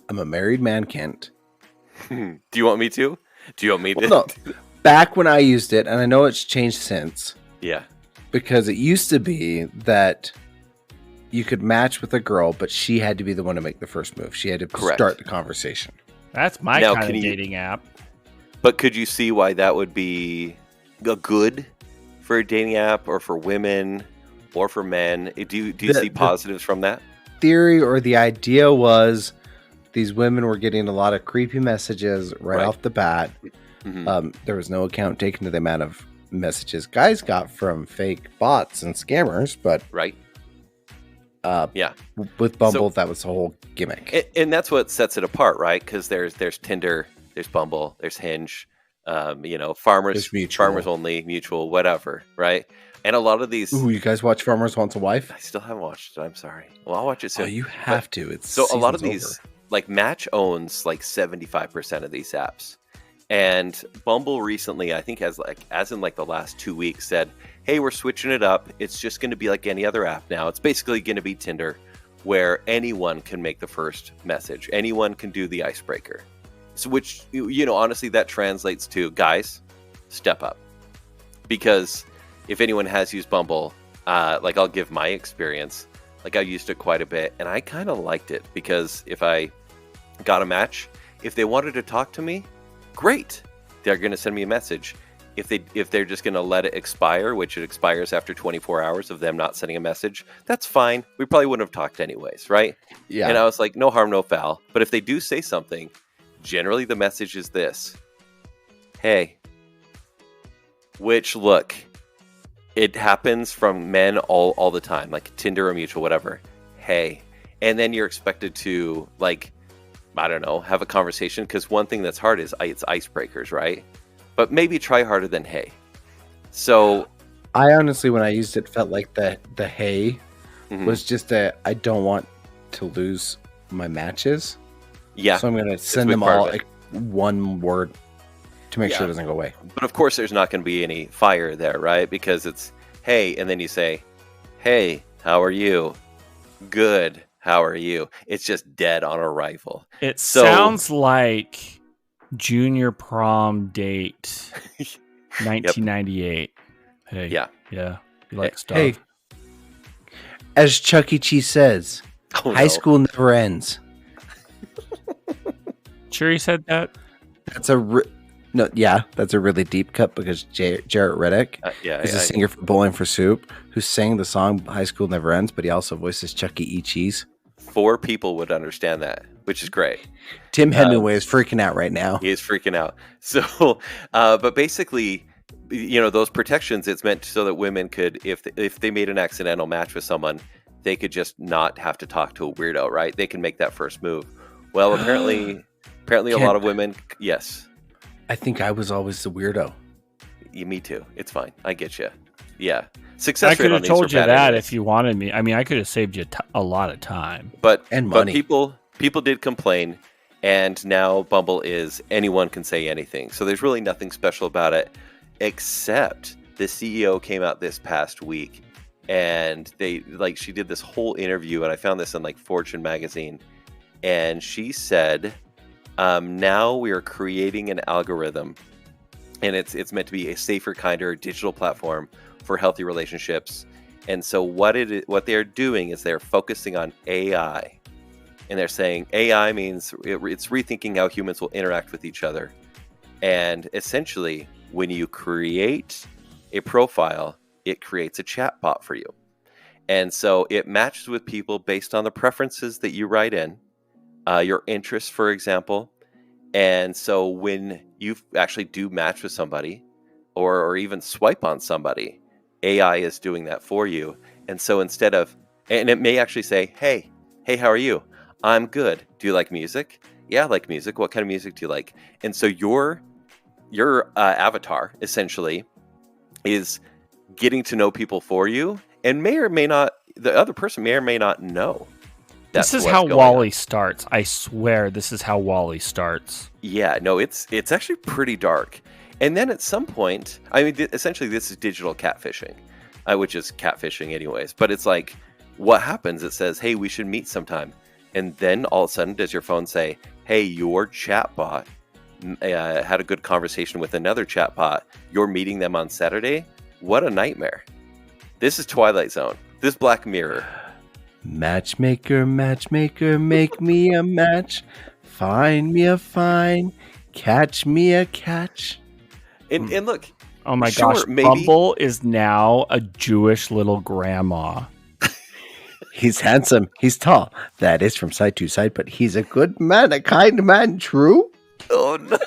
B: I'm a married man, Kent.
A: Do you want me to? Do you want me to?
B: No. Back when I used it, and I know it's changed since.
A: Yeah.
B: Because it used to be that you could match with a girl, but she had to be the one to make the first move. She had to start the conversation.
C: That's my kind of dating app.
A: But could you see why that would be a good for a dating app, or for women, or for men? Do you see positives from that?
B: Theory or the idea was these women were getting a lot of creepy messages right off the bat. Mm-hmm. There was no account taken to the amount of messages guys got from fake bots and scammers, but with Bumble, that was the whole gimmick.
A: And that's what sets it apart, right? Because there's Tinder, there's Bumble, there's Hinge, Farmers Only, Mutual, whatever, right? And a lot of these...
B: Ooh, you guys watch Farmers Wants a Wife?
A: I still haven't watched it, I'm sorry. Well, I'll watch it soon.
B: Oh, you have to. It's
A: so a lot of these, like Match owns like 75% of these apps. And Bumble recently, I think as in the last 2 weeks, said, hey, we're switching it up. It's just going to be like any other app now. It's basically going to be Tinder, where anyone can make the first message. Anyone can do the icebreaker. So which, honestly, that translates to, guys, step up. Because if anyone has used Bumble, I'll give my experience. I used it quite a bit, and I kind of liked it. Because if I got a match, if they wanted to talk to me, great. They're going to send me a message. If they're just going to let it expire, which it expires after 24 hours of them not sending a message, that's fine. We probably wouldn't have talked anyways, right? Yeah. And I was like, no harm, no foul. But if they do say something, generally the message is this: hey. Which, look, it happens from men all the time, like Tinder or Mutual, whatever. Hey. And then you're expected to, I don't know, have a conversation, because one thing that's hard is it's icebreakers, right? But maybe try harder than hey. So
B: I honestly, when I used it, felt like the hey was just I don't want to lose my matches. Yeah. So I'm going to send them all one word to make sure it doesn't go away.
A: But of course, there's not going to be any fire there, right? Because it's hey, and then you say, hey, how are you? Good. How are you? It's just dead on arrival.
C: It sounds like junior prom date 1998. Hey. Yeah. You like stuff. Hey.
B: As Chuck E. Cheese says, high school never ends.
C: Sure he said that?
B: That's a really deep cut, because Jarrett Reddick is a singer for Bowling for Soup who sang the song High School Never Ends, but he also voices Chuck E. Cheese.
A: 4 people would understand that, which is great.
B: Tim Hemingway is freaking out right now.
A: He is freaking out. So, but basically, those protections, it's meant so that women could, if they made an accidental match with someone, they could just not have to talk to a weirdo, right? They can make that first move. Well, apparently a lot of women, yes.
B: I think I was always the weirdo.
A: Me too. It's fine. I get you. Yeah.
C: Success I could have told you that if you wanted me. I mean, I could have saved you a lot of time.
A: And money. But people did complain, and now Bumble is anyone can say anything. So there's really nothing special about it, except the CEO came out this past week, and she did this whole interview, and I found this in Fortune magazine, and she said, now we are creating an algorithm, and it's meant to be a safer, kinder digital platform for healthy relationships. And so what they're doing is they're focusing on AI, and they're saying AI means it's rethinking how humans will interact with each other. And essentially, when you create a profile, it creates a chatbot for you. And so it matches with people based on the preferences that you write in, your interests, for example. And so when you actually do match with somebody, or even swipe on somebody, AI is doing that for you. And so instead of, and it may actually say, hey, how are you? I'm good. Do you like music? Yeah, I like music. What kind of music do you like? And so your avatar essentially is getting to know people for you, and may or may not, the other person may or may not know.
C: This is how WALL-E starts. I swear this is how WALL-E starts.
A: Yeah, no, it's actually pretty dark. And then at some point, I mean, essentially this is digital catfishing, which is catfishing anyways. But it's what happens? It says, hey, we should meet sometime. And then all of a sudden, does your phone say, hey, your chatbot had a good conversation with another chatbot. You're meeting them on Saturday? What a nightmare. This is Twilight Zone. This Black Mirror.
B: Matchmaker, matchmaker, make me a match. Find me a fine. Catch me a catch.
A: And look.
C: Oh my gosh. Bumble is now a Jewish little grandma.
B: He's handsome. He's tall. That is from side to side, but he's a good man, a kind man, true?
A: Oh, no.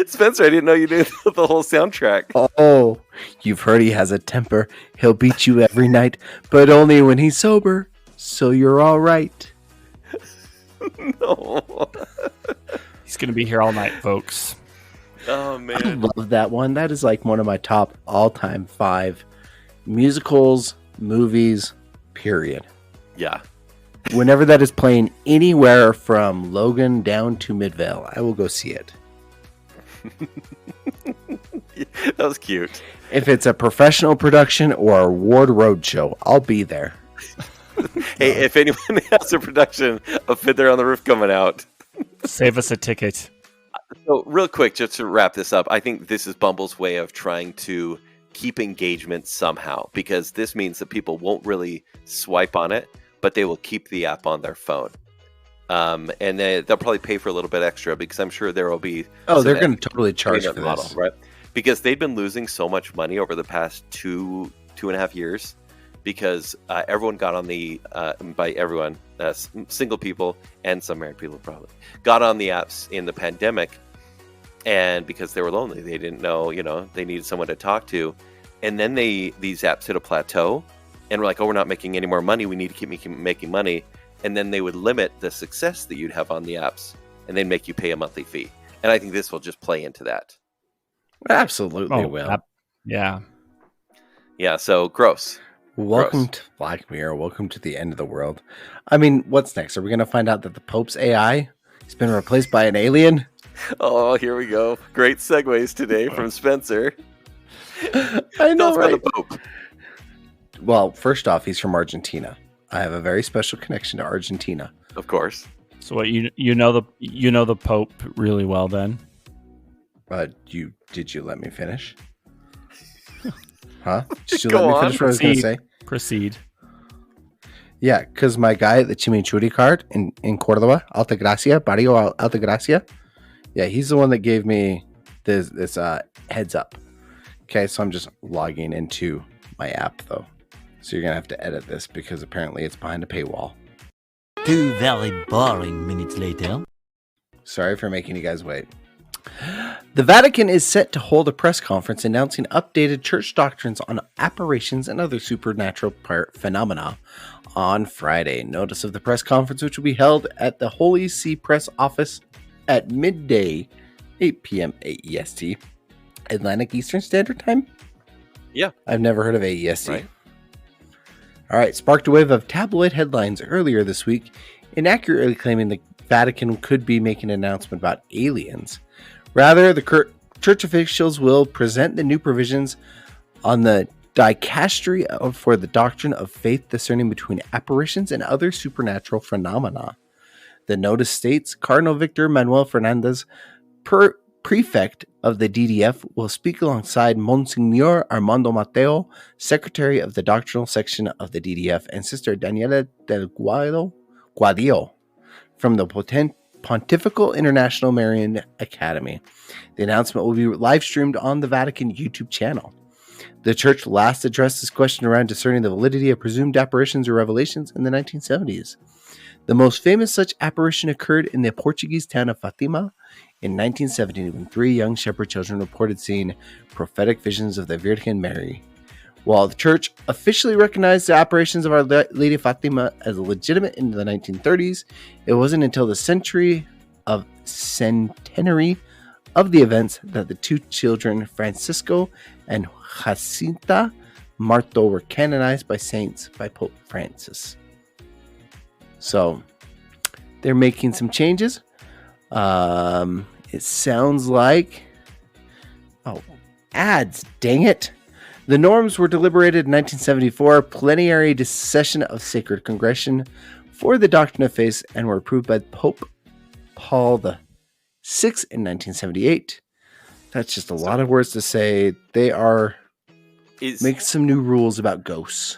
A: Spencer, I didn't know you knew the whole soundtrack.
B: Oh, you've heard he has a temper. He'll beat you every night, but only when he's sober. So you're all right.
A: No.
C: He's going to be here all night, folks.
A: Oh, man.
B: I love that one. That is like one of my top all-time 5 musicals, movies, period.
A: Yeah.
B: Whenever that is playing anywhere from Logan down to Midvale, I will go see it.
A: That was cute.
B: If it's a professional production or a Ward Road show, I'll be there.
A: Hey, if anyone has a production of Fiddler on the Roof coming out,
C: save us a ticket.
A: So, real quick, just to wrap this up, I think this is Bumble's way of trying to keep engagement somehow, because this means that people won't really swipe on it, but they will keep the app on their phone. And they'll probably pay for a little bit extra, because I'm sure there will be...
B: Oh, they're going to totally charge for
A: model,
B: this.
A: Right? Because they've been losing so much money over the past two and a half years, because everyone got on the... by everyone, single people and some married people probably, got on the apps in the pandemic, and because they were lonely, they didn't know, they needed someone to talk to. And then these apps hit a plateau, and we're like, oh, we're not making any more money. We need to keep making money. And then they would limit the success that you'd have on the apps, and then make you pay a monthly fee. And I think this will just play into that.
B: Absolutely will.
C: Yeah.
A: Yeah, so gross.
B: Welcome to Black Mirror. Welcome to the end of the world. I mean, what's next? Are we going to find out that the Pope's AI has been replaced by an alien?
A: Oh, here we go. Great segues today from Spencer.
B: I know, right?
A: About the Pope.
B: Well, first off, he's from Argentina. I have a very special connection to Argentina.
A: Of course.
C: So what you know the Pope really well then?
B: Did you let me finish? Huh? Did you
A: Go
B: let me
A: on.
B: finish what I was going to say?
C: Proceed.
B: Yeah, because my guy at the Chimichurri card in Córdoba, Altagracia, Barrio Altagracia, yeah, he's the one that gave me this heads up. Okay, so I'm just logging into my app, though. So you're going to have to edit this because apparently it's behind a paywall.
D: 2 very boring minutes later.
B: Sorry for making you guys wait. The Vatican is set to hold a press conference announcing updated church doctrines on apparitions and other supernatural phenomena on Friday. Notice of the press conference, which will be held at the Holy See Press Office at midday, 8 p.m. AEST. Atlantic Eastern Standard Time?
A: Yeah.
B: I've never heard of AEST.
A: Right.
B: All right, sparked a wave of tabloid headlines earlier this week, inaccurately claiming the Vatican could be making an announcement about aliens. Rather, the church officials will present the new provisions on the dicastery for the doctrine of faith discerning between apparitions and other supernatural phenomena. The notice states Cardinal Victor Manuel Fernandez, prefect of the DDF, will speak alongside Monsignor Armando Mateo, secretary of the doctrinal section of the DDF, and Sister Daniela del Guadillo from the Pontifical International Marian Academy. The announcement will be live streamed on the Vatican YouTube channel. The church last addressed this question around discerning the validity of presumed apparitions or revelations in the 1970s. The most famous such apparition occurred in the Portuguese town of Fatima in 1970 when 3 young shepherd children reported seeing prophetic visions of the Virgin Mary. While the church officially recognized the apparitions of Our Lady Fatima as legitimate in the 1930s, it wasn't until the centenary of the events that the 2 children, Francisco and Jacinta Marto, were canonized by saints by Pope Francis. So, they're making some changes. It sounds like... Oh, ads, dang it! The norms were deliberated in 1974, plenary session of Sacred Congregation for the Doctrine of Faith, and were approved by Pope Paul VI in 1978. That's just a lot of words to say. They are making some new rules about ghosts.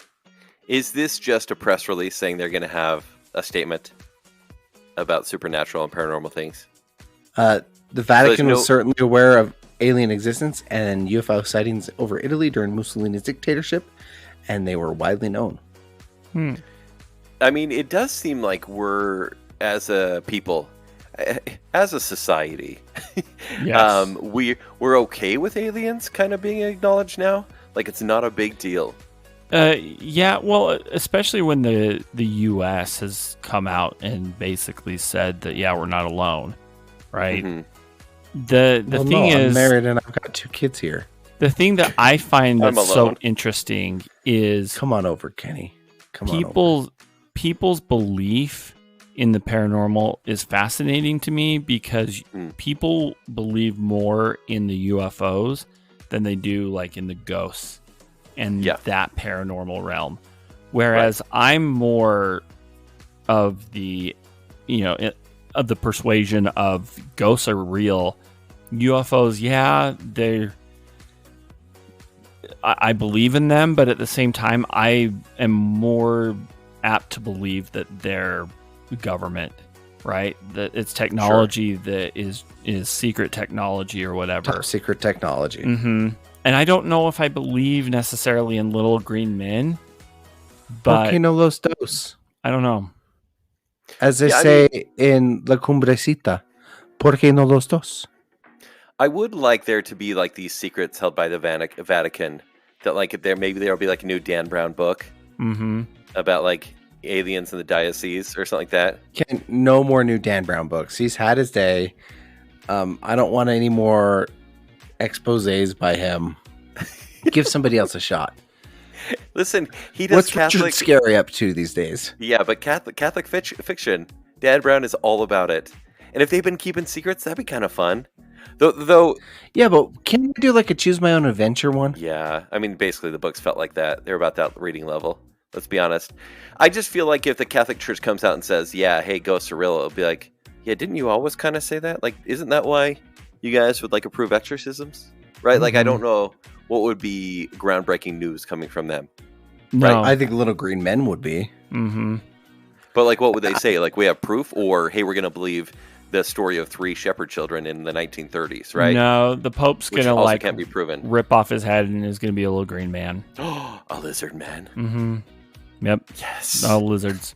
A: Is this just a press release saying they're going to have a statement about supernatural and paranormal things?
B: The Vatican was certainly aware of alien existence and UFO sightings over Italy during Mussolini's dictatorship, and they were widely known.
A: I mean, it does seem like we're, as a people, as a society,
C: yes.
A: we're okay with aliens kind of being acknowledged now. Like, it's not a big deal.
C: Yeah, well, especially when the U.S. has come out and basically said that, yeah, we're not alone, right?
A: Mm-hmm.
C: The thing is,
B: I'm married and I've got 2 kids here.
C: The thing that I find that's so interesting is,
B: come on over, Kenny.
C: People's belief in the paranormal is fascinating to me because people believe more in the UFOs than they do like in the ghosts and that paranormal realm. Whereas I'm more of the, of the persuasion of ghosts are real. UFOs, I believe in them, but at the same time, I am more apt to believe that they're government, right? That it's technology that is secret technology or whatever.
B: Top secret technology.
C: Mm-hmm. And I don't know if I believe necessarily in little green men, but
B: ¿Por qué no los dos?
C: I don't know.
B: As they say in La Cumbrecita, ¿por qué no los dos?
A: I would like there to be like these secrets held by the Vatican that like there'll be like a new Dan Brown book about like aliens in the diocese or something like that.
B: No more new Dan Brown books. He's had his day. I don't want any more exposés by him. Give somebody else a shot.
A: Listen, he does
B: What's
A: Catholic...
B: Richard Scary up to these days?
A: Yeah, but Catholic fiction, Dan Brown is all about it. And if they've been keeping secrets, that'd be kind of fun. Though,
B: yeah, but can you do like a choose my own adventure one?
A: Yeah, I mean, basically the books felt like that. They're about that reading level. Let's be honest. I just feel like if the Catholic Church comes out and says, "Yeah, hey, ghosts are real," it'll be like, "Yeah, didn't you always kind of say that? Like, isn't that why you guys would like approve exorcisms, right?" Like, I don't know what would be groundbreaking news coming from them.
C: No,
B: right? I think Little Green Men would be.
C: Mm-hmm.
A: But like, what would they say? Like, we have proof, or hey, we're gonna believe the story of 3 shepherd children in the 1930s, right?
C: No, the Pope's going to like
A: can't be proven.
C: Rip off his head and is going to be a little green man.
A: A lizard man.
C: Mm-hmm. Yep.
A: Yes.
C: All lizards.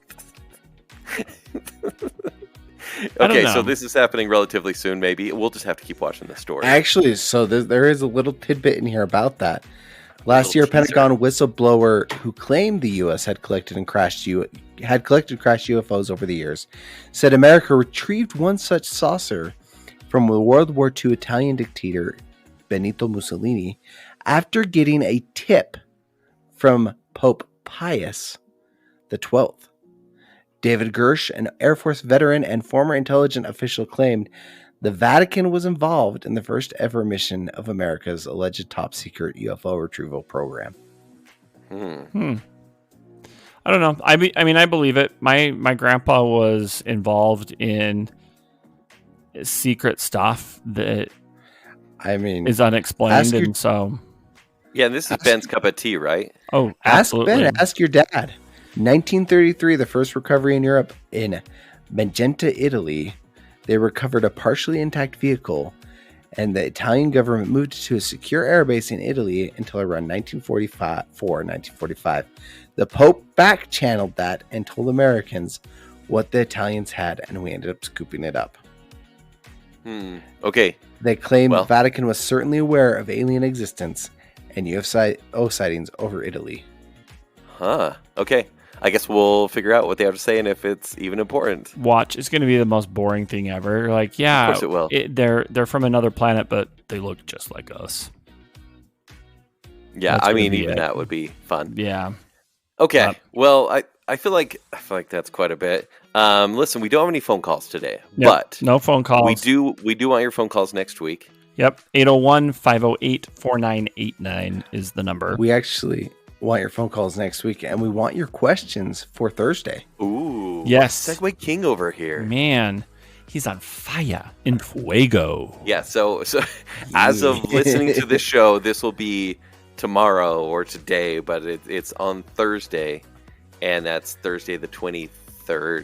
A: Okay, so this is happening relatively soon, maybe. We'll just have to keep watching this story.
B: Actually, so there is a little tidbit in here about that. Last year, Pentagon whistleblower who claimed the U.S. had collected crashed UFOs over the years said America retrieved one such saucer from the World War II Italian dictator Benito Mussolini after getting a tip from Pope Pius XII. David Gersh, an Air Force veteran and former intelligence official, claimed the Vatican was involved in the first ever mission of America's alleged top secret UFO retrieval program.
C: I don't know. I mean, I believe it. My grandpa was involved in secret stuff that is unexplained, and so
A: yeah. And this is Ben's cup of tea, right?
C: Oh, absolutely.
B: Ask Ben. Ask your dad. 1933, the first recovery in Europe in Magenta, Italy. They recovered a partially intact vehicle, and the Italian government moved to a secure airbase in Italy until around 1945. The Pope back-channeled that and told Americans what the Italians had, and we ended up scooping it up.
A: Okay.
B: They claimed the Vatican was certainly aware of alien existence and UFO sightings over Italy.
A: Huh. Okay. I guess we'll figure out what they have to say and if it's even important.
C: Watch. It's going to be the most boring thing ever. Like, yeah,
A: of course it will.
C: They're from another planet, but they look just like us.
A: Yeah, I mean, even that would be fun.
C: Yeah.
A: Okay. Well, I feel like that's quite a bit. Listen, we don't have any phone calls today, but
C: no phone calls.
A: We do want your phone calls next week.
C: Yep. 801-508-4989 is the number.
B: We actually want your phone calls next week, and we want your questions for Thursday.
A: Ooh.
C: Yes.
A: Segway King over here.
C: Man, he's on fire. In fuego.
A: Yeah, so as of listening to this show, this will be tomorrow or today, but it's on Thursday. And that's Thursday the 23rd.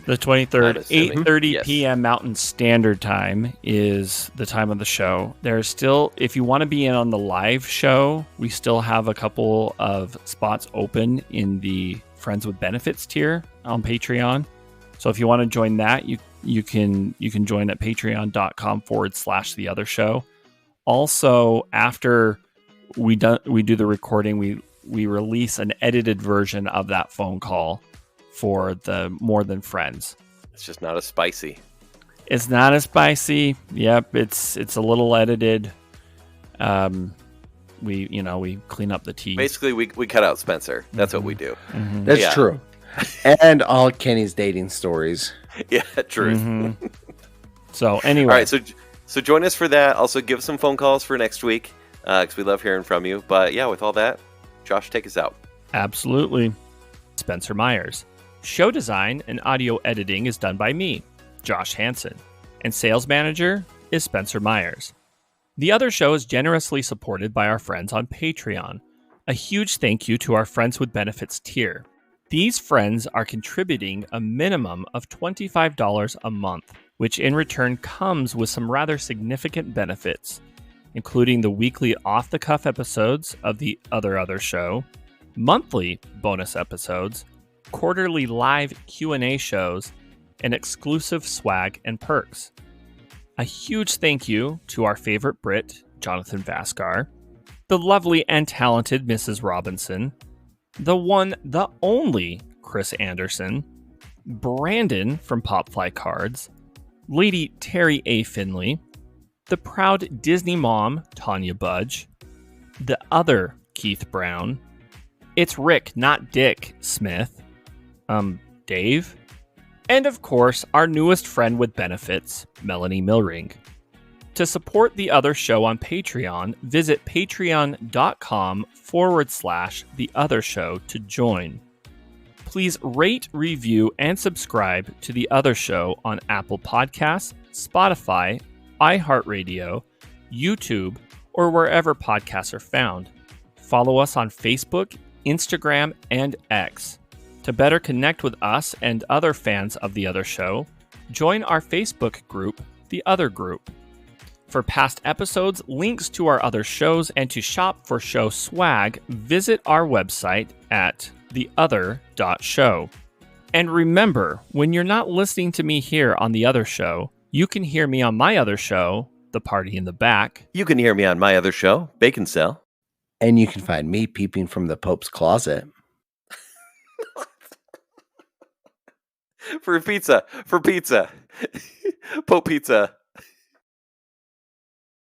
C: The 23rd, 8:30 p.m. Mountain Standard Time is the time of the show. There's still, if you want to be in on the live show, we still have a couple of spots open in the Friends with Benefits tier on Patreon. So if you want to join that, you can join at patreon.com/the other show. Also, after we do the recording, we release an edited version of that phone call for the More Than Friends.
A: It's just not as spicy.
C: It's not as spicy. Yep, it's a little edited. We clean up the tea.
A: Basically, we cut out Spencer. That's what we do.
C: Mm-hmm.
B: That's true. And all Kenny's dating stories.
A: Yeah, truth.
C: Mm-hmm. So anyway,
A: all right. So join us for that. Also, give some phone calls for next week because we love hearing from you. But yeah, with all that, Josh, take us out.
C: Absolutely. Spencer Myers. Show design and audio editing is done by me, Josh Hansen, and sales manager is Spencer Myers. The Other Show is generously supported by our friends on Patreon. A huge thank you to our Friends with Benefits tier. These friends are contributing a minimum of $25 a month, which in return comes with some rather significant benefits, including the weekly off-the-cuff episodes of The Other Show, monthly bonus episodes, quarterly live Q&A shows, and exclusive swag and perks. A huge thank you to our favorite Brit, Jonathan Vaskar, the lovely and talented Mrs. Robinson, the one, the only Chris Anderson, Brandon from Popfly Cards, Lady Terry A. Finley, the proud Disney mom, Tanya Budge, the other Keith Brown, It's Rick, not Dick Smith, Dave, and of course, our newest friend with benefits, Melanie Milring. To support The Other Show on Patreon, visit patreon.com/The Other Show to join. Please rate, review, and subscribe to The Other Show on Apple Podcasts, Spotify, iHeartRadio, YouTube, or wherever podcasts are found. Follow us on Facebook, Instagram, and X. To better connect with us and other fans of The Other Show, join our Facebook group, The Other Group. For past episodes, links to our other shows, and to shop for show swag, visit our website at theother.show. And remember, when you're not listening to me here on The Other Show, you can hear me on my other show, The Party in the Back.
A: You can hear me on my other show, Bacon Cell.
B: And you can find me peeping from the Pope's closet.
A: For pizza. Pope Pizza.